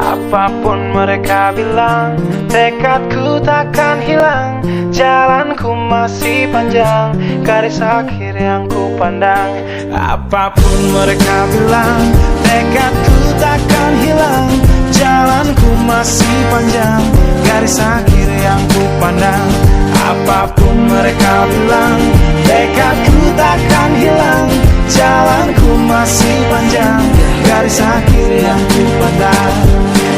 Apapun mereka bilang, tekadku takkan hilang. Jalanku masih panjang, garis akhir yang ku pandang. Apapun mereka bilang, tekadku takkan hilang. Jalanku masih panjang, garis akhir yang ku pandang. Apapun mereka bilang, tekadku takkan hilang. Jalanku masih panjang, garis akhir yang ku pandang.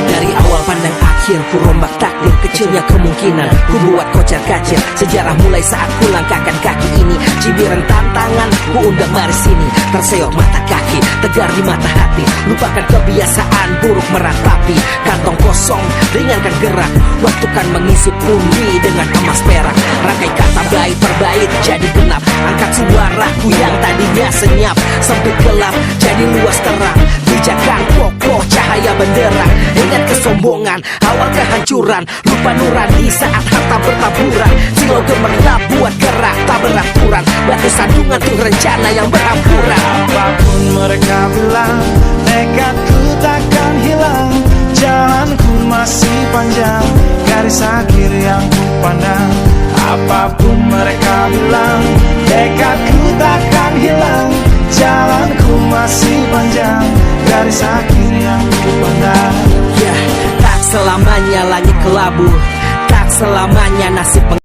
Dari awal pandang akhir, ku rombak takdir. Kecilnya kemungkinan ku buat kocar kacir. Sejarah mulai saat ku langkahkan kaki ini. Cibiran tantangan ku undang mari sini. Terseok mata kaki, tegar di mata hati. Lupakan kebiasaan buruk meratapi. Kantong kosong, ringankan gerak. Waktu kan mengisi pundi dengan emas perak. Rangkai kata baik per bait jadi genap. Angkat suaraku yang tadinya senyap. Sempit gelap jadi luas terang. Pijakan kokoh cahaya benderang. Ingat kesombongan, awal kehancuran. Lupa nurani saat harta bertaburan. Silau gemerlap buat gerak tak beraturan. Batu sandungan tuh rencana yang berampuran. Apapun mereka bilang, tekadku takkan hilang. Jalanku masih panjang, garis akhir yang ku pandang. Apapun mereka bilang, tekadku takkan hilang. Jalanku masih panjang, garis akhir yang ku pandang. Ya, tak selamanya langit kelabu, tak selamanya nasib